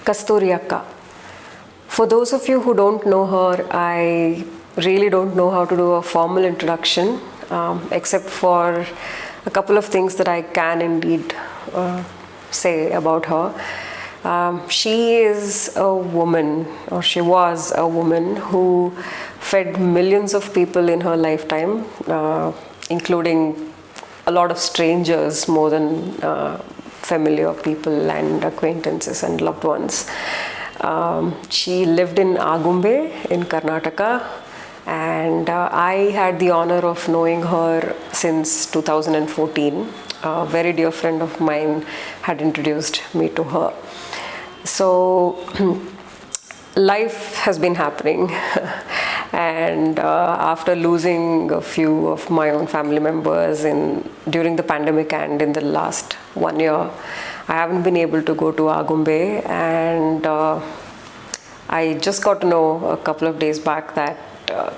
Kasturi Akka. For those of you who don't know her, I really don't know how to do a formal introduction, except for a couple of things that I can indeed say about her. She is a woman, or she was a woman, who fed millions of people in her lifetime, including a lot of strangers more than familiar people and acquaintances and loved ones. She lived in Aagumbe in Karnataka, and I had the honor of knowing her since 2014. A very dear friend of mine had introduced me to her. So life has been happening and after losing a few of my own family members during the pandemic and in the last 1 year, I haven't been able to go to Aagumbe, and I just got to know a couple of days back that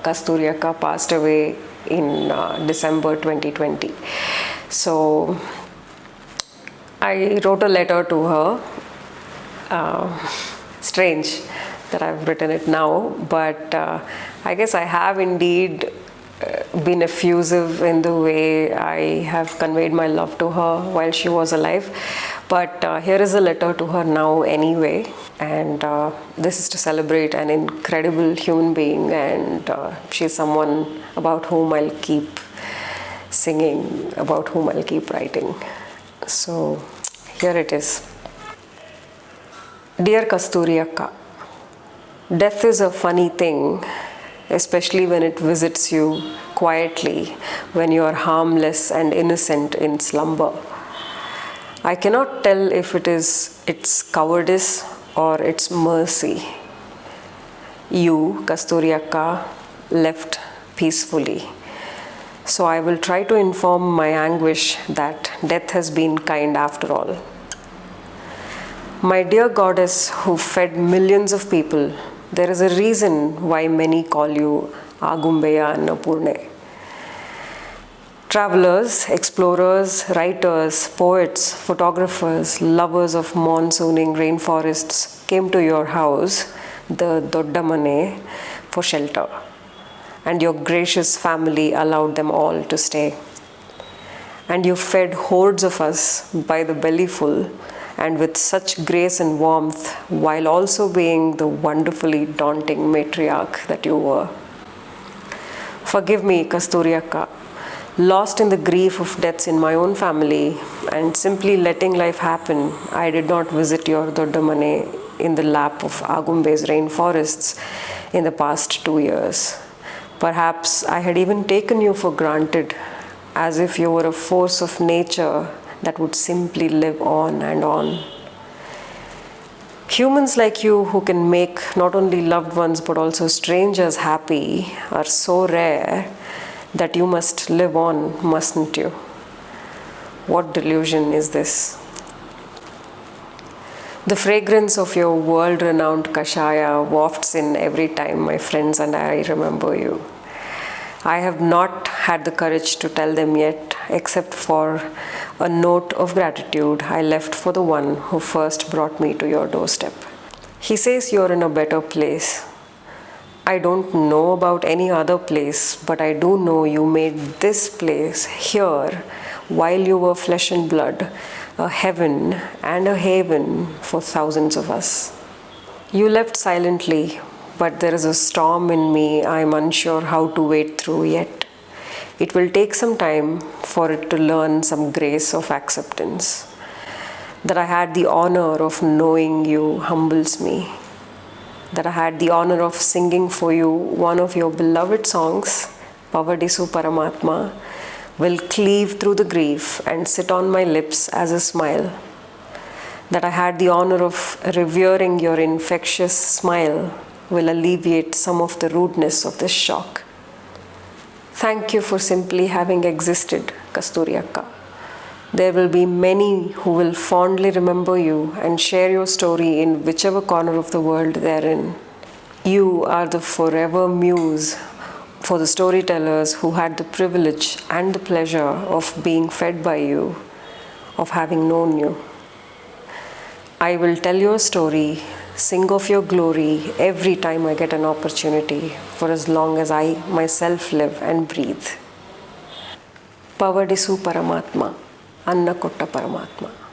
Kasturi Akka passed away in December 2020. So I wrote a letter to her. Strange that I've written it now, but I guess I have indeed been effusive in the way I have conveyed my love to her while she was alive. But here is a letter to her now anyway, and this is to celebrate an incredible human being, and she's someone about whom I'll keep singing, about whom I'll keep writing. So here it is. Dear Kasturi Akka, death is a funny thing, especially when it visits you quietly, when you are harmless and innocent in slumber. I cannot tell if it is its cowardice or its mercy. You, Kasturi Akka, left peacefully. So I will try to inform my anguish that death has been kind after all. My dear goddess who fed millions of people, there is a reason why many call you Aagumbeya Annapoornè. Travelers, explorers, writers, poets, photographers, lovers of monsooning rainforests came to your house, the doDDamanè, for shelter, and your gracious family allowed them all to stay. And you fed hordes of us by the bellyful, and with such grace and warmth, while also being the wonderfully daunting matriarch that you were. Forgive me, Kasturi Akka, lost in the grief of deaths in my own family and simply letting life happen, I did not visit your doDDamanè in the lap of Aagumbe's rainforests in the past 2 years. Perhaps I had even taken you for granted, as if you were a force of nature that would simply live on and on. Humans like you who can make not only loved ones but also strangers happy are so rare that you must live on, mustn't you? What delusion is this? The fragrance of your world-renowned kashaya wafts in every time my friends and I remember you. I have not had the courage to tell them yet, except for a note of gratitude I left for the one who first brought me to your doorstep. He says you're in a better place. I don't know about any other place, but I do know you made this place here, while you were flesh and blood, a heaven and a haven for thousands of us. You left silently, but there is a storm in me I'm unsure how to wade through yet. It will take some time for it to learn some grace of acceptance. That I had the honor of knowing you humbles me. That I had the honor of singing for you one of your beloved songs, Pavadisu Paramatma, will cleave through the grief and sit on my lips as a smile. That I had the honor of revering your infectious smile will alleviate some of the rudeness of this shock. Thank you for simply having existed, Kasturi Akka. There will be many who will fondly remember you and share your story in whichever corner of the world they're in. You are the forever muse for the storytellers who had the privilege and the pleasure of being fed by you, of having known you. I will tell your story sing of your glory every time I get an opportunity, for as long as I myself live and breathe. Pavadisu Paramatma, Anna Kotta Paramatma.